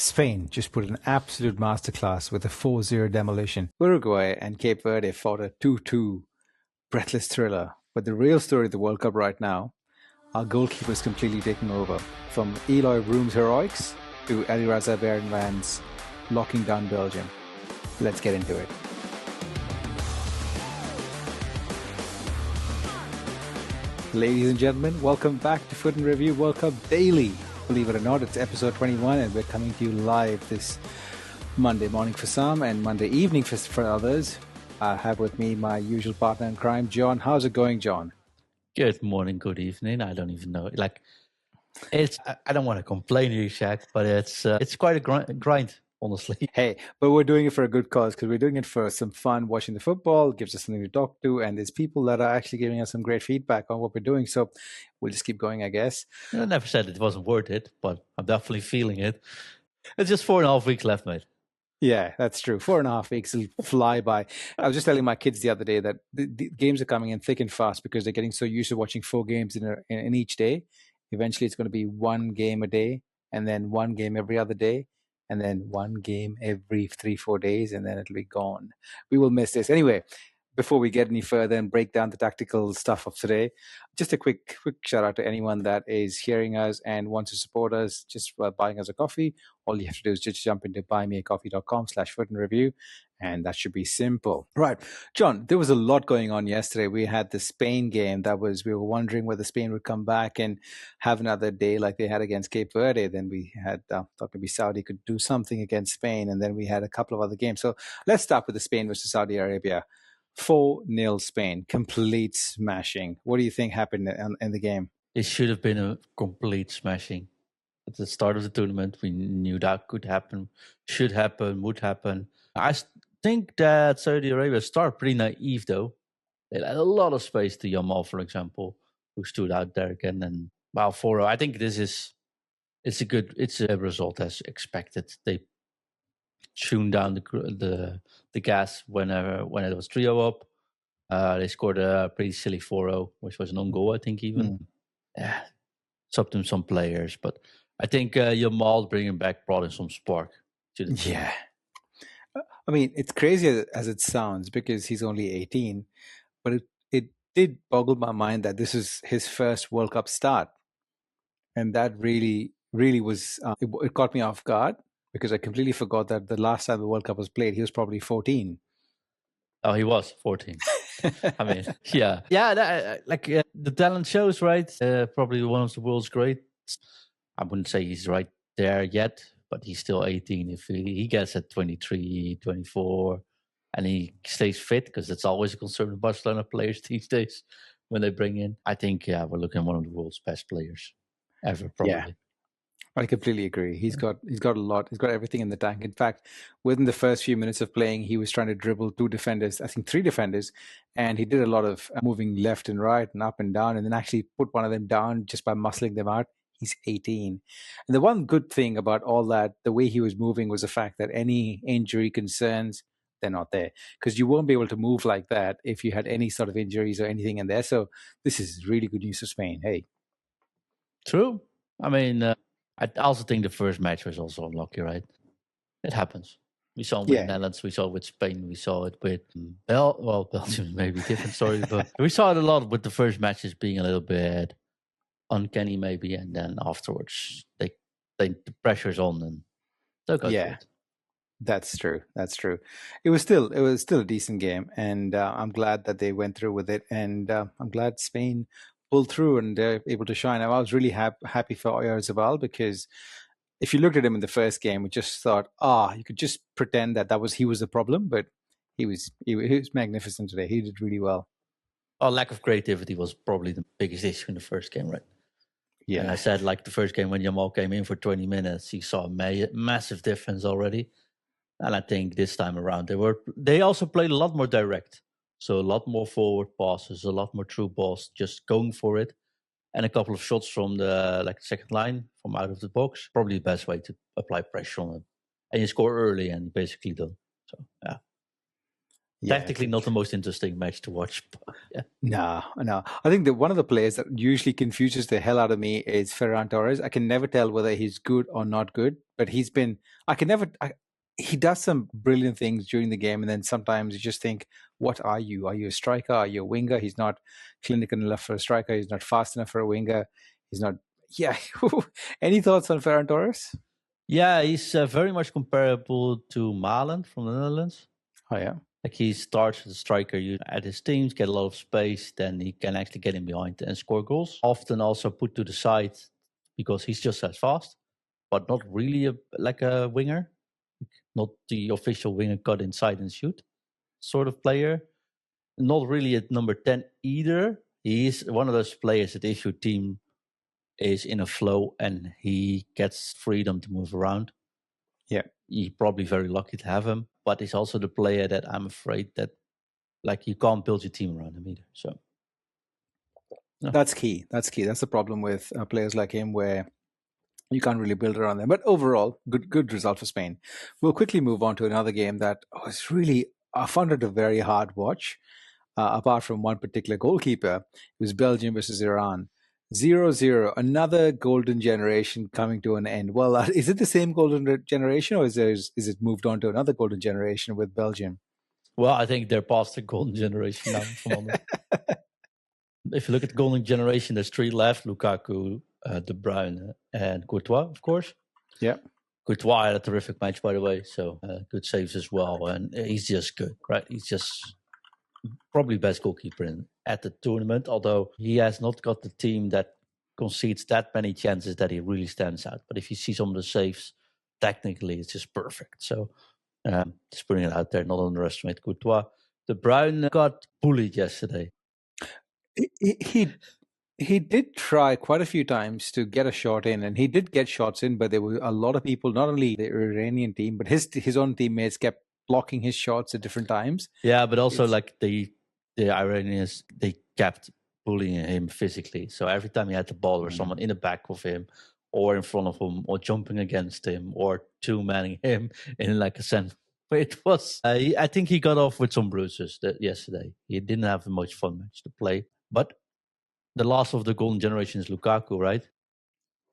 Spain just put an absolute masterclass with a 4-0 demolition. Uruguay and Cape Verde fought a 2-2 breathless thriller. But the real story of the World Cup right now, our goalkeepers completely taking over. From Eloy Room's heroics to Alireza Beiranvand's locking down Belgium. Let's get into it. Ladies and gentlemen, welcome back to FUT IN Review World Cup Daily. Believe it or not, it's episode 21 and we're coming to you live this Monday morning for some and Monday evening for others. I have with me my usual partner in crime, John. How's it going, John? Good morning, good evening. I don't even know. I don't want to complain here, Shaq, but it's quite a grind, honestly. Hey, but we're doing it for a good cause because we're doing it for some fun watching the football, gives us something to talk to, and there's people that are actually giving us some great feedback on what we're doing. So we'll just keep going, I guess. I never said it wasn't worth it, but I'm definitely feeling it. It's just 4.5 weeks left, mate. Yeah, that's true. 4.5 weeks will fly by. I was just telling my kids the other day that the games are coming in thick and fast because they're getting so used to watching 4 games in each day. Eventually, it's going to be 1 game a day, and then 1 game every other day, and then 1 game every 3-4 days, and then it'll be gone. We will miss this. Anyway, before we get any further and break down the tactical stuff of today, just a quick shout out to anyone that is hearing us and wants to support us just by buying us a coffee. All you have to do is just jump into buymeacoffee.com/FUTInReview, and that should be simple. Right. John, there was a lot going on yesterday. We had the Spain game we were wondering whether Spain would come back and have another day like they had against Cape Verde. Then we had thought maybe Saudi could do something against Spain, and then we had a couple of other games. So let's start with the Spain versus Saudi Arabia. 4-0 Spain, complete smashing. What do you think happened in the game? It should have been a complete smashing. At the start of the tournament, we knew that could happen, should happen, would happen. I think that Saudi Arabia started pretty naive, though. They had a lot of space to Yamal, for example, who stood out there again. And 4-0. I think it's a result as expected. They tuned down the gas when it was 3-0 up. They scored a pretty silly 4-0, which was an own goal, I think, even. Yeah, subbed in some players, but I think Yamal brought in some spark to the team. Yeah. I mean, it's crazy as it sounds because he's only 18, but it did boggle my mind that this is his first World Cup start. And that really, really was, it caught me off guard because I completely forgot that the last time the World Cup was played, he was probably 14. Oh, he was 14. I mean, yeah. The talent shows, right? Probably one of the world's greats. I wouldn't say he's right there yet, but he's still 18. If he gets at 23, 24, and he stays fit, because that's always a concern with Barcelona players these days when they bring in. I think, we're looking at one of the world's best players ever, probably. Yeah. I completely agree. He's got a lot. He's got everything in the tank. In fact, within the first few minutes of playing, he was trying to dribble 2 defenders, I think 3 defenders, and he did a lot of moving left and right and up and down, and then actually put one of them down just by muscling them out. He's 18. And the one good thing about all that, the way he was moving, was the fact that any injury concerns, they're not there. Because you won't be able to move like that if you had any sort of injuries or anything in there. So this is really good news for Spain. Hey. True. I mean, I also think the first match was also unlucky, right? It happens. We saw it with Netherlands, we saw it with Spain, we saw it with Belgium, maybe a different story, but we saw it a lot with the first matches being a little bit uncanny, maybe, and then afterwards the pressure's on and they'll go through it. That's true. It was still a decent game, and I'm glad that they went through with it, and I'm glad Spain pulled through and they're able to shine. I was really happy for Oyarzabal because if you looked at him in the first game, we just thought, you could just pretend that he was the problem, but he was magnificent today. He did really well. Lack of creativity was probably the biggest issue in the first game, right? Yeah. And I said, the first game when Yamal came in for 20 minutes, he saw a massive difference already. And I think this time around, they also played a lot more direct. So a lot more forward passes, a lot more through balls, just going for it. And a couple of shots from the second line from out of the box. Probably the best way to apply pressure on him. And you score early and basically done. So, yeah. Technically not the most interesting match to watch. But yeah. No. I think that one of the players that usually confuses the hell out of me is Ferran Torres. I can never tell whether he's good or not good, but he does some brilliant things during the game. And then sometimes you just think, what are you? Are you a striker? Are you a winger? He's not clinical enough for a striker. He's not fast enough for a winger. He's not. Yeah. Any thoughts on Ferran Torres? Yeah, he's very much comparable to Malen from the Netherlands. Oh, yeah. Like he starts as a striker, you at his teams, get a lot of space, then he can actually get in behind and score goals. Often also put to the side because he's just as fast, but not really like a winger. Not the official winger cut inside and shoot sort of player. Not really at number 10 either. He's one of those players that if your team is in a flow and he gets freedom to move around, yeah, you're probably very lucky to have him. But he's also the player that I'm afraid that like you can't build your team around him either. So no. That's key. That's the problem with players like him, where you can't really build around them. But overall, good result for Spain. We'll quickly move on to another game that was really, I found it a very hard watch. Apart from one particular goalkeeper, it was Belgium versus Iran. 0-0, another golden generation coming to an end. Well, is it the same golden generation, or is it moved on to another golden generation with Belgium? Well, I think they're past the golden generation now. If you look at the golden generation, there's three left: Lukaku, De Bruyne, and Courtois, of course. Yeah. Courtois had a terrific match, by the way, so good saves as well. And he's just good, right? He's just probably best goalkeeper at the tournament, although he has not got the team that concedes that many chances that he really stands out. But if you see some of the saves, technically it's just perfect. So just putting it out there, not underestimate Courtois. De Bruyne got bullied yesterday. He did try quite a few times to get a shot in, and he did get shots in, but there were a lot of people, not only the Iranian team, but his own teammates kept blocking his shots at different times. Yeah, but also like the Iranians, they kept bullying him physically. So every time he had the ball, or someone in the back of him, or in front of him, or jumping against him, or two-manning him in like a sense. But it was, I think he got off with some bruises yesterday. He didn't have a much fun match to play. But the last of the golden generation is Lukaku, right?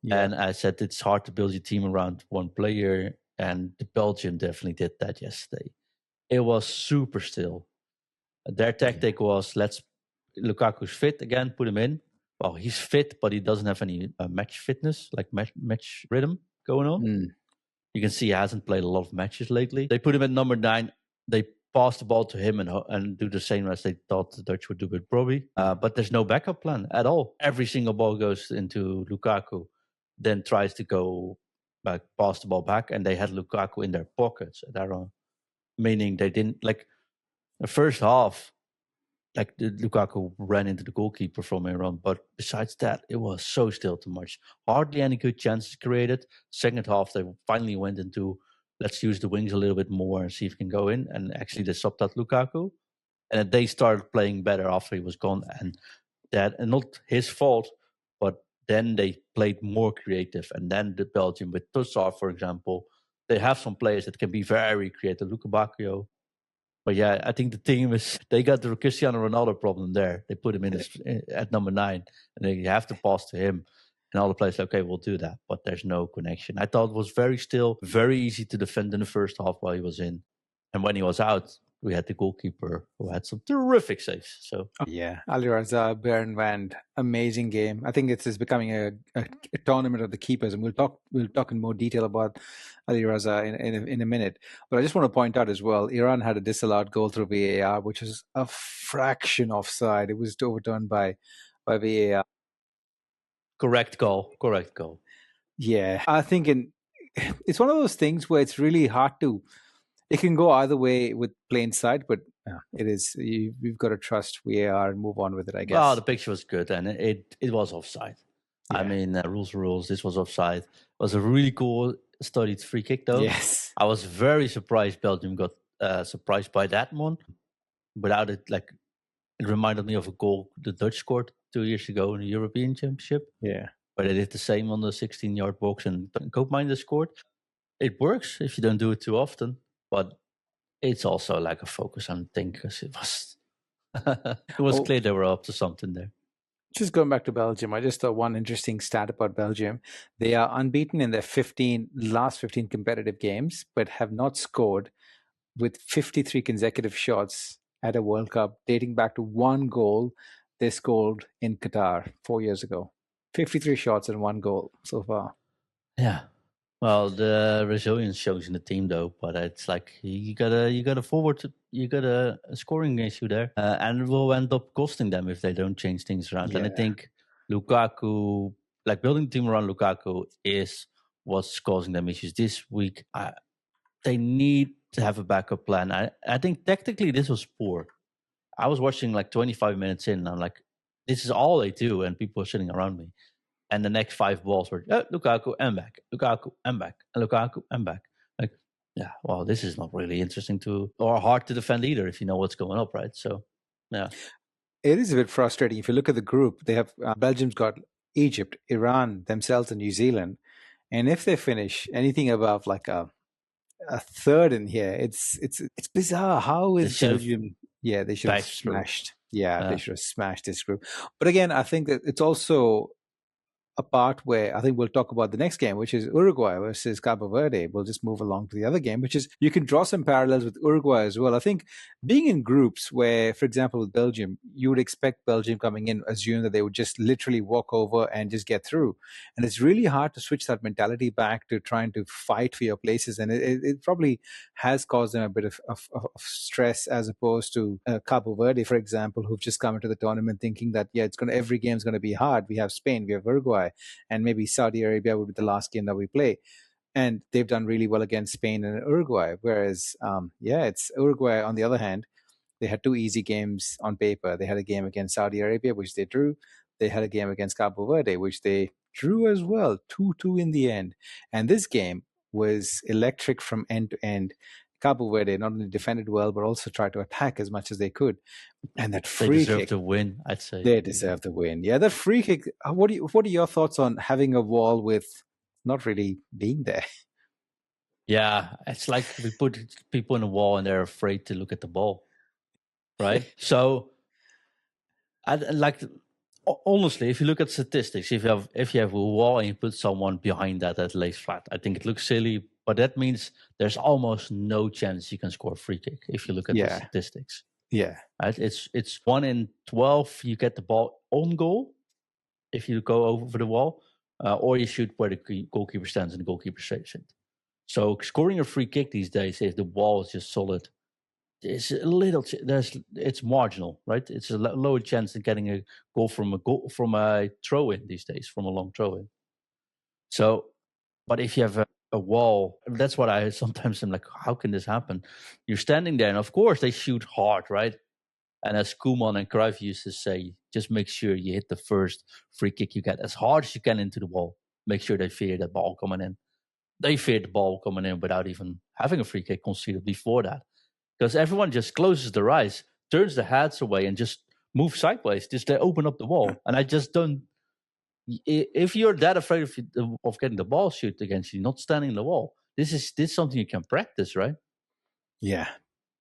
Yeah. And I said it's hard to build your team around one player. And the Belgium definitely did that yesterday. It was super still. Their tactic was, Lukaku's fit again, put him in. Well, he's fit, but he doesn't have any match fitness, like match rhythm going on. You can see he hasn't played a lot of matches lately. They put him at number 9. They pass the ball to him and do the same as they thought the Dutch would do with Brobbey. But there's no backup plan at all. Every single ball goes into Lukaku, then tries to go back, pass the ball back, and they had Lukaku in their pockets at Iran. Meaning they didn't, like, the first half, like Lukaku ran into the goalkeeper from Iran, but besides that, it was so still too much. Hardly any good chances created. Second half, they finally went into, let's use the wings a little bit more and see if we can go in. And actually, they stopped at Lukaku. And they started playing better after he was gone. And not his fault, but then they played more creative. And then the Belgium with Tossar, for example, they have some players that can be very creative. Luka Bacchio. But yeah, I think the team they got the Cristiano Ronaldo problem there. They put him in at number 9, and they have to pass to him. And all the players, okay, we'll do that. But there's no connection. I thought it was very still, very easy to defend in the first half while he was in. And when he was out, we had the goalkeeper who had some terrific saves. So yeah, Alireza Beiranvand, amazing game. I think it's becoming a tournament of the keepers, and we'll talk in more detail about Alireza in a minute. But I just want to point out as well, Iran had a disallowed goal through VAR, which was a fraction offside. It was overturned by VAR. Correct goal. Yeah, I think it's one of those things where it's really hard to. It can go either way with plain sight, but it is. We've got to trust VAR and move on with it, I guess. Well, the picture was good, and it was offside. Yeah. I mean, rules. This was offside. It was a really cool studied free kick, though. Yes. I was very surprised Belgium got surprised by that one. Without it, like, it reminded me of a goal the Dutch scored 2 years ago in the European Championship. Yeah. But they did the same on the 16-yard box, and Koopmeiners scored. It works if you don't do it too often. But it's also like a focus, I think, because it was clear they were up to something there. Just going back to Belgium, I just thought one interesting stat about Belgium. They are unbeaten in their last 15 competitive games, but have not scored with 53 consecutive shots at a World Cup, dating back to one goal they scored in Qatar 4 years ago. 53 shots and one goal so far. Yeah. Well, the resilience shows in the team, though. But it's like you got a scoring issue there, and it will end up costing them if they don't change things around. Yeah. And I think Lukaku, like building the team around Lukaku, is what's causing them issues this week. They need to have a backup plan. I think tactically this was poor. I was watching like 25 minutes in, and I'm like, this is all they do, and people are sitting around me. And the next 5 balls were Lukaku and back, Lukaku and back, and Lukaku and back. Like, yeah, well, this is not really interesting or hard to defend either if you know what's going up, right? So, yeah. It is a bit frustrating. If you look at the group, they have Belgium's got Egypt, Iran, themselves, and New Zealand. And if they finish anything above like a third in here, it's bizarre. How is Belgium? Yeah, they should have smashed. Yeah, they should have smashed this group. But again, I think that it's also a part where I think we'll talk about the next game, which is Uruguay versus Cabo Verde. We'll just move along to the other game, which is you can draw some parallels with Uruguay as well. I think being in groups where, for example, with Belgium, you would expect Belgium coming in, assume that they would just literally walk over and just get through. And it's really hard to switch that mentality back to trying to fight for your places. And it probably has caused them a bit of stress as opposed to Cabo Verde, for example, who've just come into the tournament thinking that, yeah, every game is going to be hard. We have Spain, we have Uruguay, and maybe Saudi Arabia would be the last game that we play. And they've done really well against Spain and Uruguay. Whereas, it's Uruguay, on the other hand, they had 2 easy games on paper. They had a game against Saudi Arabia, which they drew. They had a game against Cabo Verde, which they drew as well, 2-2 in the end. And this game was electric from end to end. Cabo Verde not only defended well, but also tried to attack as much as they could. And that free kick, they deserve to win, I'd say. They deserve to win. Yeah, that free kick. What are your thoughts on having a wall with not really being there? Yeah, it's like we put people in a wall and they're afraid to look at the ball, right? So, honestly, if you look at statistics, if you have a wall and you put someone behind that lays flat, I think it looks silly. But that means there's almost no chance you can score a free kick if you look at the statistics. Yeah, right? It's 1 in 12 you get the ball on goal if you go over the wall, or you shoot where the goalkeeper stands and the goalkeeper saves it. So scoring a free kick these days, if the wall is just solid, it's it's marginal, right? It's a lower chance than getting a goal from a throw in these days, from a long throw in. So, but if you have a wall, that's what I sometimes am like, how can this happen? You're standing there, and of course they shoot hard, right? And as Koeman and Cruyff used to say, just make sure you hit the first free kick you get as hard as you can into the wall. Make sure they fear the ball coming in. They feared the ball coming in without even having a free kick conceded before that. Because everyone just closes their eyes, turns their heads away, and just moves sideways. Just they open up the wall. And I just don't... If you're that afraid of getting the ball shoot against you, not standing in the wall, this is something you can practice, right? Yeah,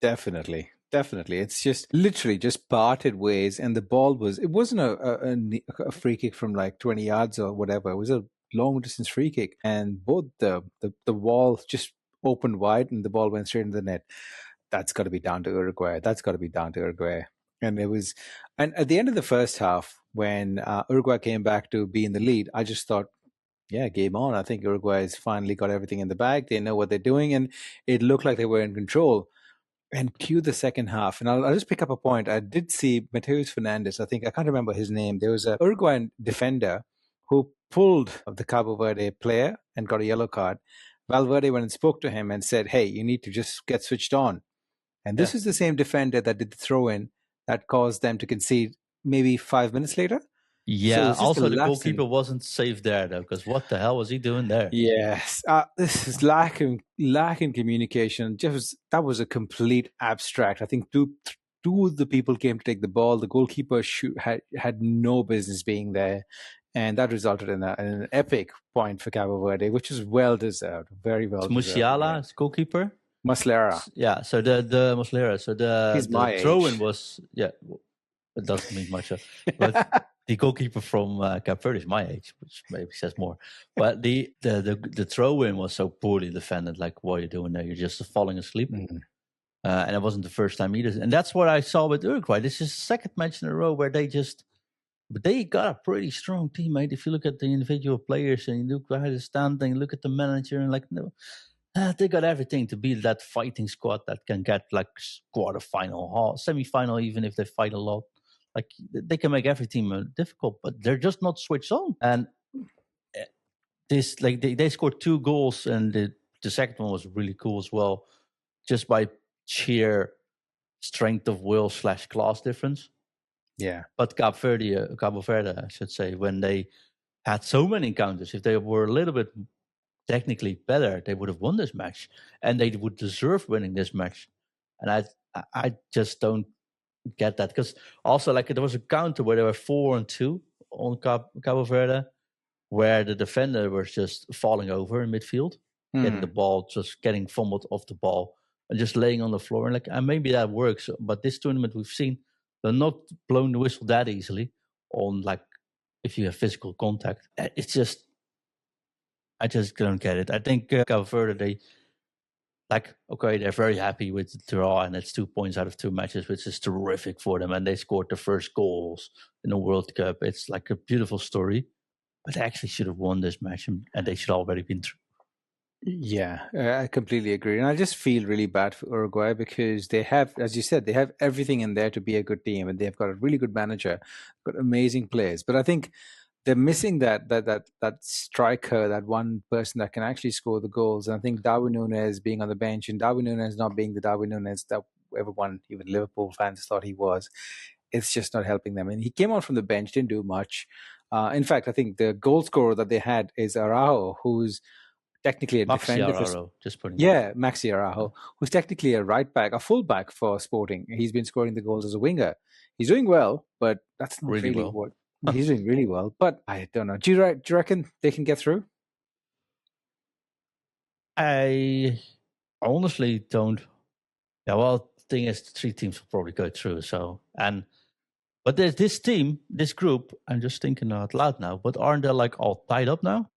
definitely. It's just literally just parted ways, and the ball wasn't a free kick from like 20 yards or whatever. It was a long distance free kick, and both the wall just opened wide and the ball went straight into the net. That's got to be down to Uruguay. And at the end of the first half, when Uruguay came back to be in the lead, I just thought, yeah, game on. I think Uruguay's finally got everything in the bag. They know what they're doing, and it looked like they were in control. And cue the second half. And I'll just pick up a point. I did see Mateus Fernandes. I can't remember his name. There was a Uruguayan defender who pulled the Cabo Verde player and got a yellow card. Valverde went and spoke to him and said, hey, you need to just get switched on. And this is the same defender that did the throw-in that caused them to concede maybe 5 minutes later. Yeah, so also the goalkeeper wasn't safe there, though, because what the hell was he doing there? Yes, this is lacking communication. That was a complete abstract. I think two of the people came to take the ball. The goalkeeper had no business being there, and that resulted in an epic point for Cabo Verde, which is well deserved, very well deserved. Muslera, goalkeeper. Muslera. Yeah, so the Muslera, so He's the my throw-in age. was, it doesn't mean much, but the goalkeeper from Cape Verde is my age, which maybe says more. But the throw-in was so poorly defended. Like, what are you doing there? You're just falling asleep. Mm. And it wasn't the first time either. And that's what I saw with Uruguay. This is the second match in a row where but they got a pretty strong team, mate. If you look at the individual players and you look how they're standing, look at the manager, and like, no, they got everything to be that fighting squad that can get like quarterfinal, semi-final, even if they fight a lot. Like, they can make every team difficult, but they're just not switched on. And this, like, they scored 2 goals, and the second one was really cool as well, just by sheer strength of will / class difference. Yeah. But Cabo Verde, I should say, when they had so many encounters, if they were a little bit technically better, they would have won this match, and they would deserve winning this match. And I just don't get that, because also, like, there was a counter where they were 4-2 on Cabo Verde, where the defender was just falling over in midfield, getting the ball, just getting fumbled off the ball, and just laying on the floor. And like, and maybe that works, but this tournament we've seen, they're not blowing the whistle that easily on, like, if you have physical contact. It's just, I just don't get it. I think Cabo Verde, they're very happy with the draw, and it's 2 points out of 2 matches, which is terrific for them. And they scored the first goals in the World Cup. It's like a beautiful story, but they actually should have won this match, and they should already been through. Yeah, I completely agree. And I just feel really bad for Uruguay because they have, as you said, they have everything in there to be a good team, and they've got a really good manager, got amazing players. But I think they're missing that striker, that one person that can actually score the goals. And I think Darwin Núñez being on the bench, and Darwin Núñez not being the Darwin Núñez that everyone, even Liverpool fans, thought he was, it's just not helping them. And he came on from the bench, didn't do much. In fact, I think the goal scorer that they had is Araujo, who's technically a defender. Maxi Araujo, who's technically a right back, a full back for Sporting. He's been scoring the goals as a winger. He's doing well, but that's not really what he's doing really well. But I don't know. Do you reckon they can get through? I honestly don't. Yeah, well, the thing is, the 3 teams will probably go through. But there's this team, this group. I'm just thinking out loud now. But aren't they like all tied up now?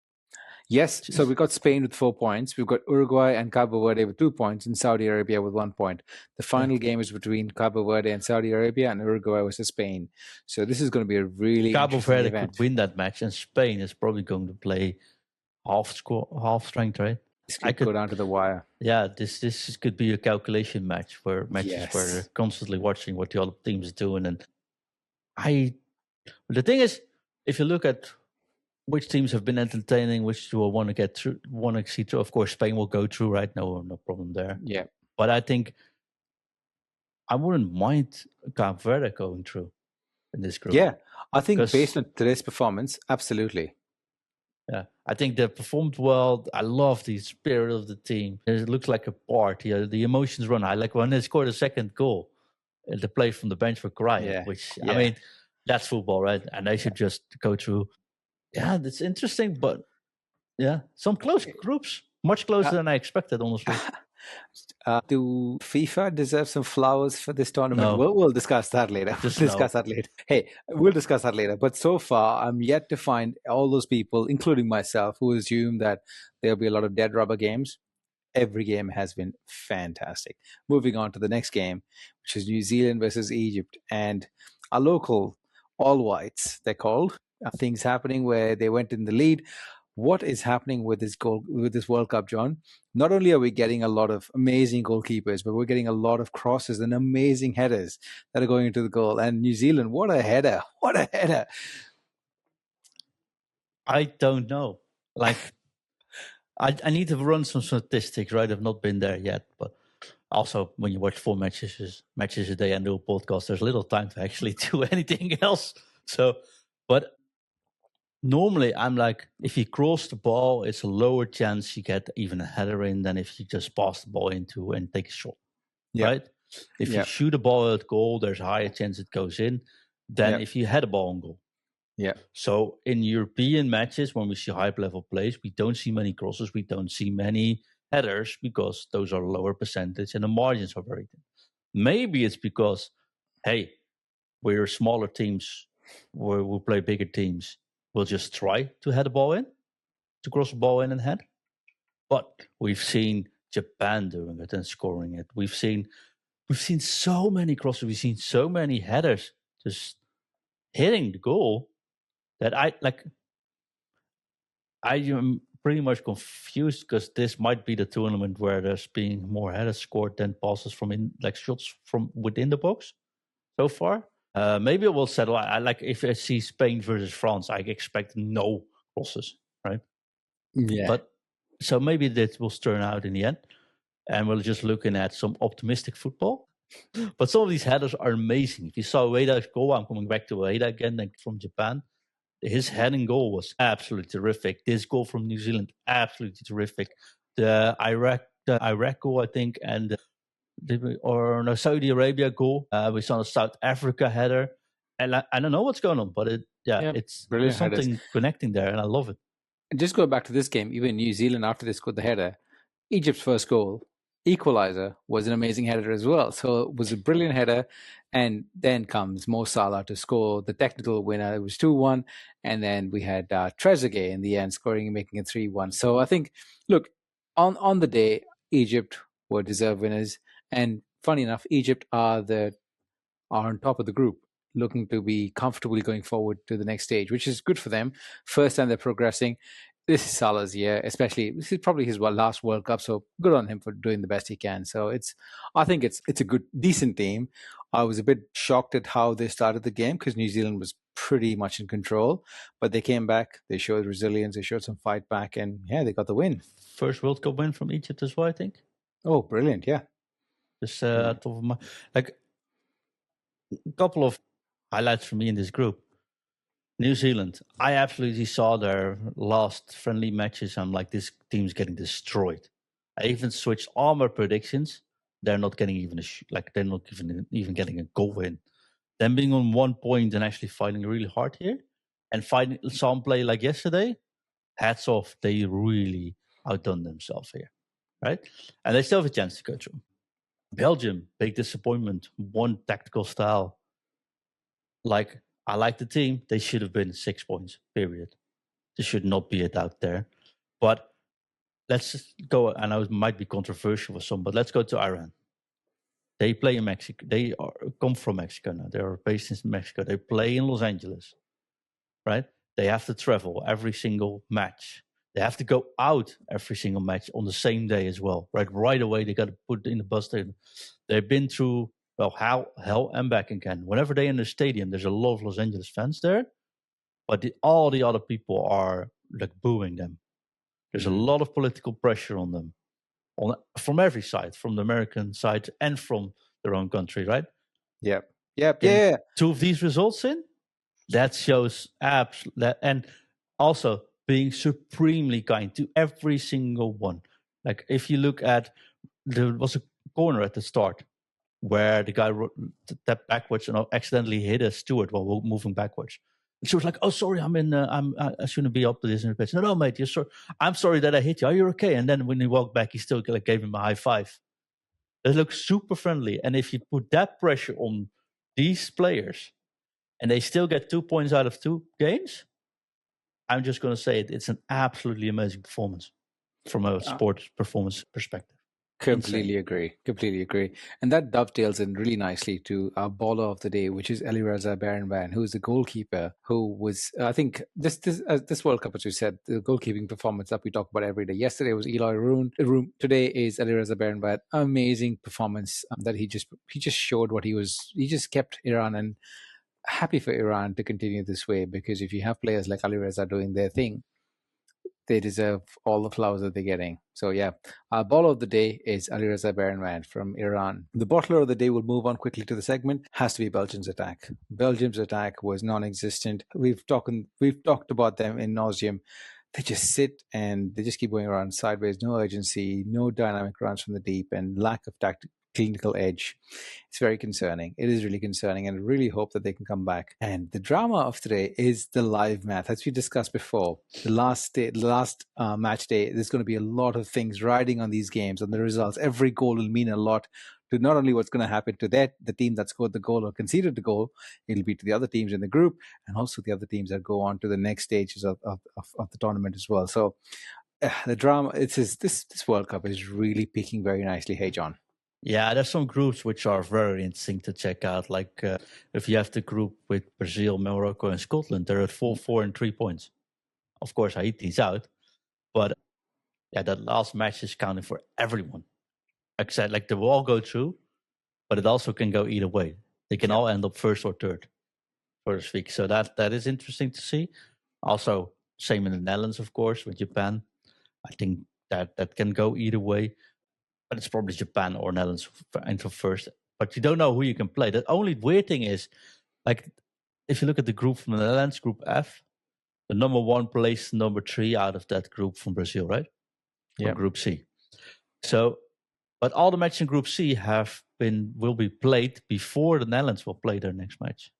Yes, so we've got Spain with 4 points. We've got Uruguay and Cabo Verde with 2 points, and Saudi Arabia with 1 point. The final game is between Cabo Verde and Saudi Arabia, and Uruguay versus Spain. So this is going to be a really Cabo Verde event. Could win that match, and Spain is probably going to play half strength, right? This could go down to the wire. Yeah, this could be a calculation match where they're constantly watching what the other teams are doing. And the thing is, if you look at which teams have been entertaining, which will want to see through. Of course, Spain will go through, right? No problem there. Yeah. But I think I wouldn't mind Cape Verde going through in this group. Yeah, I think based on today's performance, absolutely. Yeah, I think they performed well. I love the spirit of the team. It looks like a party. The emotions run high. Like when they scored a second goal, the players from the bench were crying, I mean, that's football, right? And they should just go through. Yeah, that's interesting, but yeah, some close groups, much closer than I expected, honestly. Do FIFA deserve some flowers for this tournament? No. We'll discuss that later. Hey, we'll discuss that later. But so far, I'm yet to find all those people, including myself, who assume that there'll be a lot of dead rubber games. Every game has been fantastic. Moving on to the next game, which is New Zealand versus Egypt. And our local All Whites, they're called. Things happening where they went in the lead. What is happening with this World Cup, John? Not only are we getting a lot of amazing goalkeepers, but we're getting a lot of crosses and amazing headers that are going into the goal. And New Zealand, what a header. What a header. I don't know. Like, I need to run some statistics, right? I've not been there yet, but also when you watch 4 matches a day and do a podcast, there's little time to actually do anything else. So, but normally I'm like, if you cross the ball, it's a lower chance you get even a header in than if you just pass the ball into and take a shot, right? If you shoot a ball at goal, there's a higher chance it goes in than if you head a ball on goal. Yeah. So in European matches, when we see high level plays, we don't see many crosses. We don't see many headers because those are lower percentage and the margins are very thin. Maybe it's because, hey, we're smaller teams, we play bigger teams. We'll just try to head the ball in, to cross the ball in and head. But we've seen Japan doing it and scoring it. We've seen so many crosses. We've seen so many headers just hitting the goal that I am pretty much confused because this might be the tournament where there's been more headers scored than passes from shots from within the box so far. Maybe it will settle. If I see Spain versus France, I expect no crosses, right? Yeah. But so maybe that will turn out in the end, and we're just looking at some optimistic football. But some of these headers are amazing. If you saw Ueda's goal, I'm coming back to Ueda again, from Japan. His heading goal was absolutely terrific. This goal from New Zealand, absolutely terrific. The Iraq goal, I think, and Saudi Arabia goal. We saw a South Africa header. And I don't know what's going on, but it's there's something connecting there, and I love it. And just going back to this game, even New Zealand, after they scored the header, Egypt's first goal, equalizer, was an amazing header as well. So it was a brilliant header. And then comes Mo Salah to score the technical winner. It was 2-1. And then we had Trezeguet in the end scoring and making it 3-1. So I think, look, on the day, Egypt were deserved winners. And funny enough, Egypt are on top of the group, looking to be comfortably going forward to the next stage, which is good for them. First time they're progressing. This is Salah's year, especially. This is probably his last World Cup, so good on him for doing the best he can. So I think it's a good, decent team. I was a bit shocked at how they started the game because New Zealand was pretty much in control, but they came back. They showed resilience. They showed some fight back, and yeah, they got the win. First World Cup win from Egypt as well, I think. Oh, brilliant! Yeah, just top of my a couple of highlights for me in this group. New Zealand, I absolutely saw their last friendly matches. I'm like, this team's getting destroyed. I even switched all my predictions. They're not getting they're not even getting a goal in. Them being on 1 point and actually fighting really hard here, and fighting some play like yesterday. Hats off, they really outdone themselves here, right? And they still have a chance to go through. Belgium, big disappointment. One tactical style. I like the team. They should have been 6 points, period. There should not be it out there. But let's just go, and it might be controversial for some, but let's go to Iran. They play in Mexico. They come from Mexico now. They are based in Mexico. They play in Los Angeles, right? They have to travel every single match. They have to go out every single match on the same day as well, right? Right away, they got to put in the bus. They've been through, hell and back again. Whenever they're in the stadium, there's a lot of Los Angeles fans there, but all the other people are booing them. There's a lot of political pressure on them, from every side, from the American side and from their own country, right? Yep. Two of these results in, that shows that, and also being supremely kind to every single one. Like if you look at, there was a corner at the start where the guy stepped backwards and accidentally hit a steward while moving backwards. And she was like, "Oh, sorry, I shouldn't be up to this in the pitch." No, mate, you're sorry. I'm sorry that I hit you. Are you okay? And then when he walked back, he still gave him a high five. It looks super friendly. And if you put that pressure on these players, and they still get 2 points out of 2 games, I'm just going to say it's an absolutely amazing performance from a sports performance perspective. Completely agree. And that dovetails in really nicely to our baller of the day, which is Alireza Beiranvand, who is the goalkeeper who was, I think, this World Cup, as you said, the goalkeeping performance that we talk about every day. Yesterday was Eloy Roon. Today is Alireza Beiranvand. Amazing performance that he just showed what he was. He just kept Iran, and happy for Iran to continue this way, because if you have players like Alireza doing their thing, they deserve all the flowers that they're getting. So yeah, our baller of the day is Alireza Beiranvand from Iran. The bottler of the day will move on quickly to the segment. Has to be Belgium's attack. Belgium's attack was non-existent. We've talked about them in nauseum. They just sit and they just keep going around sideways. No urgency, no dynamic runs from the deep, and lack of clinical edge. It's very concerning. It is really concerning, and I really hope that they can come back. And the drama of today is the live math. As we discussed before, the last match day, there's going to be a lot of things riding on these games and the results. Every goal will mean a lot to not only what's going to happen to the team that scored the goal or conceded the goal, it'll be to the other teams in the group and also the other teams that go on to the next stages of the tournament as well. So the drama, this World Cup is really peaking very nicely. Hey, John. Yeah, there's some groups which are very interesting to check out. Like if you have the group with Brazil, Morocco, and Scotland, they're at 4-4 and 3 points. Of course, Haiti's out, but yeah, that last match is counting for everyone. Except like they will all go through, but it also can go either way. They can all end up first or third, so to speak. So that is interesting to see. Also, same in the Netherlands, of course, with Japan. I think that can go either way. But it's probably Japan or Netherlands enter first. But you don't know who you can play. The only weird thing is, like, if you look at the group from the Netherlands, Group F, the number 1 plays number 3 out of that group from Brazil, right? Yeah. Group C. So, but all the matches in Group C will be played before the Netherlands will play their next match.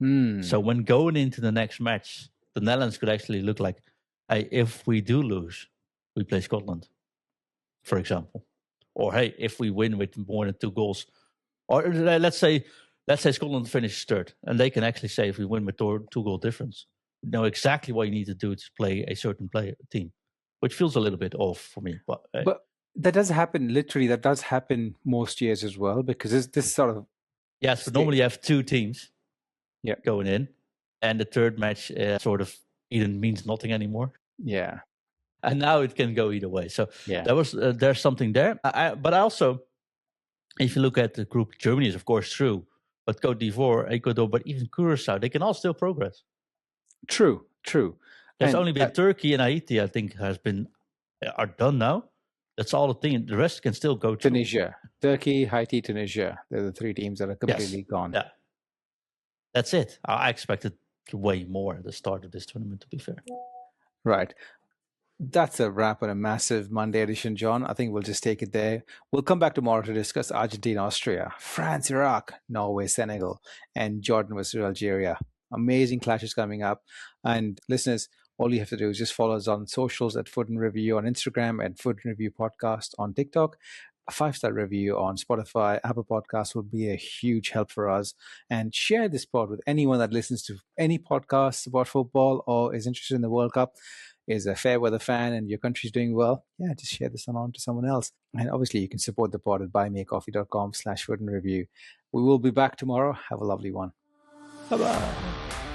So when going into the next match, the Netherlands could actually look like, hey, if we do lose, we play Scotland, for example. Or hey, if we win with more than 2 goals, or let's say Scotland finishes third, and they can actually say if we win with 2 goal difference, you know exactly what you need to do to play a certain team, which feels a little bit off for me. But that does happen. Literally, that does happen most years as well, because this sort of yes, but normally you have 2 teams, going in, and the third match sort of even means nothing anymore. Yeah. And now it can go either way. So there's something there. But also, if you look at the group, Germany is of course through, but Cote d'Ivoire, Ecuador, but even Curacao, they can all still progress. True. There's only been Turkey and Haiti, I think, are done now. That's all the thing. The rest can still go to Tunisia, Turkey, Haiti, Tunisia. They're the 3 teams that are completely gone. Yeah, that's it. I expected way more at the start of this tournament, to be fair. Right. That's a wrap on a massive Monday edition, John. I think we'll just take it there. We'll come back tomorrow to discuss Argentina, Austria, France, Iraq, Norway, Senegal, and Jordan versus Algeria. Amazing clashes coming up. And listeners, all you have to do is just follow us on socials at FUT IN Review on Instagram and FUT IN Review Podcast on TikTok. A 5-star review on Spotify, Apple Podcasts will be a huge help for us. And share this pod with anyone that listens to any podcasts about football or is interested in the World Cup, is a fair weather fan, and your country's doing well. Yeah, just share this on to someone else. And obviously, you can support the pod at buymeacoffee.com/FUT IN Review. We will be back tomorrow. Have a lovely one. Bye-bye.